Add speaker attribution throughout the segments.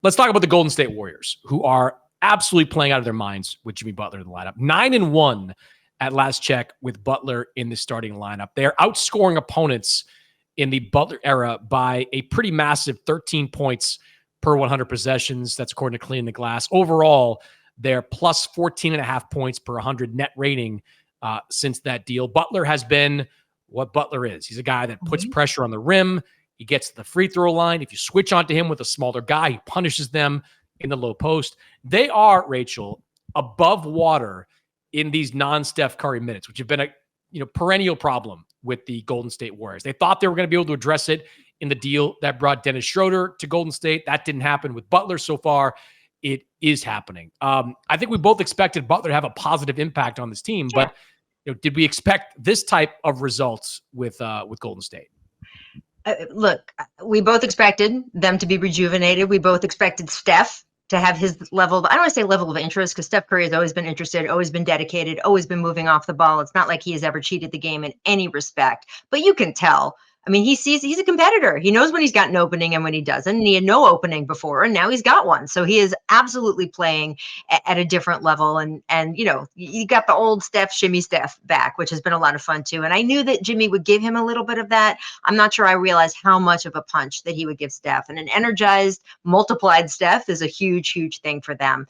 Speaker 1: let's talk about the Golden State Warriors, who are absolutely playing out of their minds with Jimmy Butler in the lineup. 9-1 at last check with Butler in the starting lineup. They are outscoring opponents in the Butler era by a pretty massive 13 points per 100 possessions. That's according to Clean the Glass. Overall, they're plus 14.5 points per 100 net rating since that deal. Butler has been what Butler is. He's a guy that puts pressure on the rim. He gets to the free throw line. If you switch onto him with a smaller guy, he punishes them in the low post. They are, Rachel, above water in these non-Steph Curry minutes, which have been a perennial problem with the Golden State Warriors. They thought they were going to be able to address it in the deal that brought Dennis Schroeder to Golden State. That didn't happen with Butler so far. It is happening. I think we both expected Butler to have a positive impact on this team, but did we expect this type of results with Golden State?
Speaker 2: Look, we both expected them to be rejuvenated. We both expected Steph to have his level, I don't want to say level of interest, because Steph Curry has always been interested, always been dedicated, always been moving off the ball. It's not like he has ever cheated the game in any respect, but you can tell. I mean, he's a competitor. He knows when he's got an opening and when he doesn't. And he had no opening before, and now he's got one. So he is absolutely playing at a different level. And you got the old Steph, shimmy Steph back, which has been a lot of fun too. And I knew that Jimmy would give him a little bit of that. I'm not sure I realized how much of a punch that he would give Steph. And an energized, multiplied Steph is a huge, huge thing for them.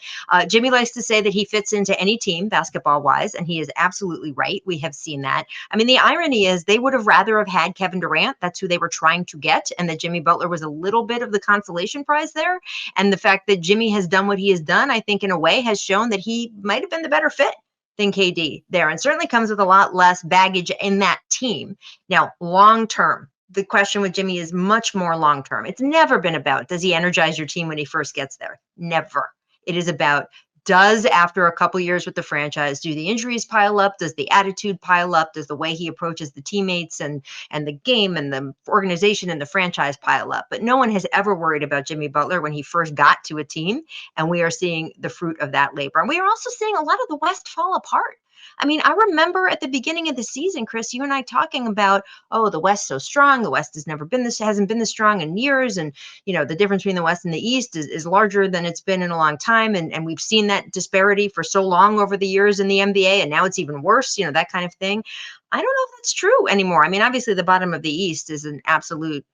Speaker 2: Jimmy likes to say that he fits into any team basketball-wise, and he is absolutely right. We have seen that. I mean, the irony is they would have rather have had Kevin Durant. That's who they were trying to get, and that Jimmy Butler was a little bit of the consolation prize there. And the fact that Jimmy has done what he has done, I think in a way has shown that he might have been the better fit than KD there, and certainly comes with a lot less baggage in that team. Now, long term, the question with Jimmy is much more long term. It's never been about, does he energize your team when he first gets there? Never. It is about, does, after a couple years with the franchise, do the injuries pile up? Does the attitude pile up? Does the way he approaches the teammates and the game and the organization and the franchise pile up? But no one has ever worried about Jimmy Butler when he first got to a team, and we are seeing the fruit of that labor. And we are also seeing a lot of the West fall apart. I mean, I remember at the beginning of the season, Chris, you and I talking about, oh, the West's so strong. The West hasn't been this strong in years. And, the difference between the West and the East is larger than it's been in a long time. And we've seen that disparity for so long over the years in the NBA. And now it's even worse, that kind of thing. I don't know if that's true anymore. I mean, obviously the bottom of the East is an absolute,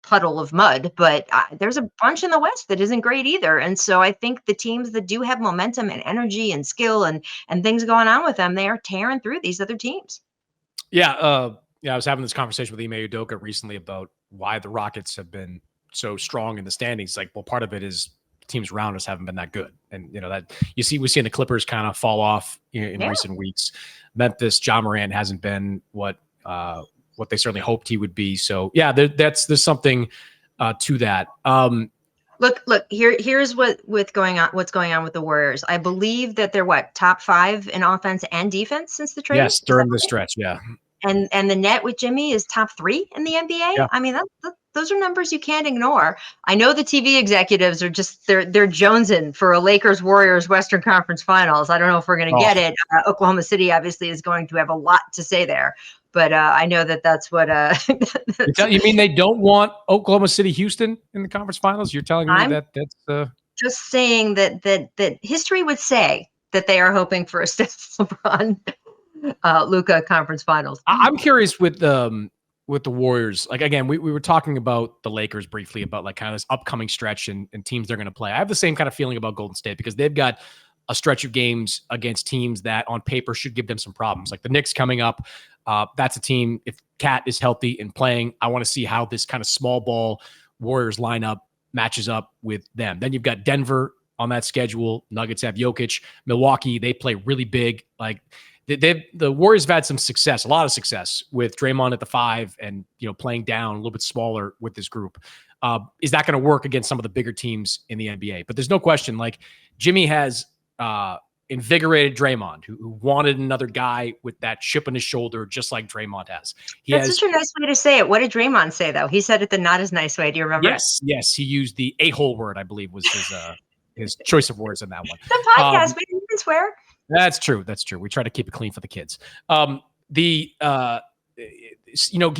Speaker 2: puddle of mud, but there's a bunch in the West that isn't great either. And so I think the teams that do have momentum and energy and skill and things going on with them, they are tearing through these other teams.
Speaker 1: Yeah. I was having this conversation with Ime Udoka recently about why the Rockets have been so strong in the standings. Like, well, part of it is teams around us haven't been that good. And, that we've seen the Clippers kind of fall off in recent weeks. Memphis, Ja Morant hasn't been what they certainly hoped he would be. So yeah, there's something to that.
Speaker 2: Look, here's what's going on with the Warriors. I believe that they're top 5 in offense and defense since the trade.
Speaker 1: Yes, during the stretch. Yeah.
Speaker 2: And the net with Jimmy is top 3 in the NBA.
Speaker 1: Yeah.
Speaker 2: I mean, those are numbers you can't ignore. I know the TV executives are just, they're jonesing for a Lakers-Warriors Western Conference Finals. I don't know if we're going to get it. Oklahoma City obviously is going to have a lot to say there. But I know that's what.
Speaker 1: You mean they don't want Oklahoma City, Houston in the conference finals? You're telling me that's
Speaker 2: just saying that history would say that they are hoping for a Steph, LeBron, Luka conference finals.
Speaker 1: I'm curious with the Warriors. Like, again, we were talking about the Lakers briefly about like kind of this upcoming stretch and teams they're going to play. I have the same kind of feeling about Golden State because they've got a stretch of games against teams that on paper should give them some problems. Like the Knicks coming up. That's a team, if Cat is healthy and playing, I want to see how this kind of small ball Warriors lineup matches up with them. Then you've got Denver on that schedule. Nuggets have Jokic. Milwaukee, they play really big. Like the Warriors have had some success, a lot of success with Draymond at the 5 and, playing down a little bit smaller with this group. Is that going to work against some of the bigger teams in the NBA? But there's no question, like Jimmy has invigorated Draymond, who wanted another guy with that chip on his shoulder, just like Draymond has.
Speaker 2: That's such a nice way to say it. What did Draymond say, though? He said it the not as nice way. Do you remember?
Speaker 1: Yes. He used the a-hole word, I believe, was his choice of words in that one.
Speaker 2: The podcast, we can swear.
Speaker 1: That's true. We try to keep it clean for the kids. He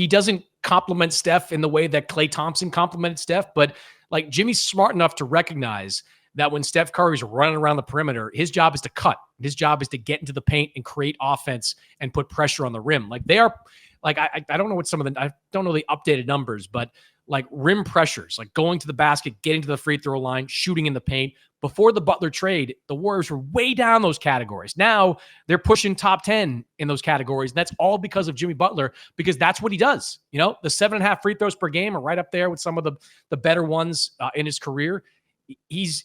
Speaker 1: doesn't compliment Steph in the way that Klay Thompson complimented Steph, but Like Jimmy's smart enough to recognize that when Steph Curry's running around the perimeter, his job is to cut. His job is to get into the paint and create offense and put pressure on the rim. Like they are, like I don't know what I don't know the updated numbers, but like rim pressures, like going to the basket, getting to the free throw line, shooting in the paint. Before the Butler trade, the Warriors were way down those categories. Now they're pushing top 10 in those categories. And that's all because of Jimmy Butler, because that's what he does. You know, the 7.5 free throws per game are right up there with some of the better ones in his career. He's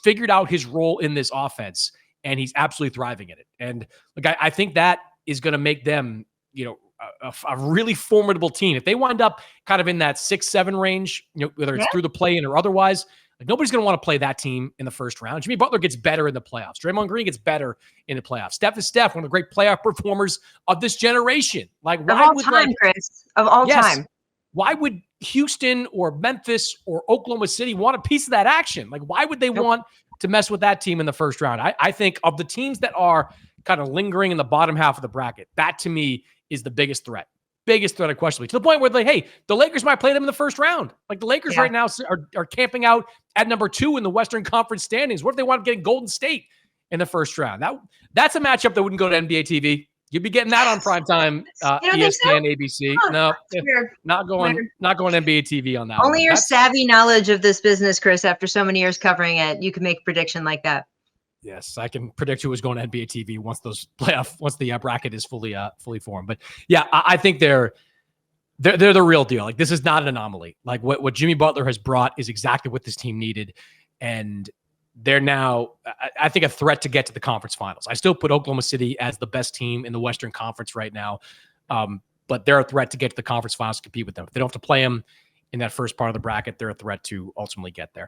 Speaker 1: figured out his role in this offense, and he's absolutely thriving in it. And like I think that is going to make them, you know, a really formidable team. If they wind up kind of in that 6-7 range, you know, whether it's through the play-in or otherwise, like nobody's going to want to play that team in the first round. Jimmy Butler gets better in the playoffs. Draymond Green gets better in the playoffs. Steph is Steph, one of the great playoff performers of this generation. Like
Speaker 2: of all time, Chris, of all time.
Speaker 1: Why would Houston or Memphis or Oklahoma City want a piece of that action? Like, why would they want to mess with that team in the first round? I think of the teams that are kind of lingering in the bottom half of the bracket, that to me is the biggest threat. Biggest threat, unquestionably, to the point where they're like, hey, the Lakers might play them in the first round. Like the Lakers right now are camping out at number 2 in the Western Conference standings. What if they want to get Golden State in the first round? That's a matchup that wouldn't go to NBA TV. You'd be getting that on primetime ESPN, ABC. No, not going NBA TV on that.
Speaker 2: Only your savvy knowledge of this business, Chris, after so many years covering it, you can make a prediction like that.
Speaker 1: Yes, I can predict who is going to NBA TV once the bracket is fully formed. But yeah, I think they're the real deal. Like this is not an anomaly. Like what Jimmy Butler has brought is exactly what this team needed, and they're now, I think, a threat to get to the conference finals. I still put Oklahoma City as the best team in the Western Conference right now, but they're a threat to get to the conference finals to compete with them. If they don't have to play them in that first part of the bracket, they're a threat to ultimately get there.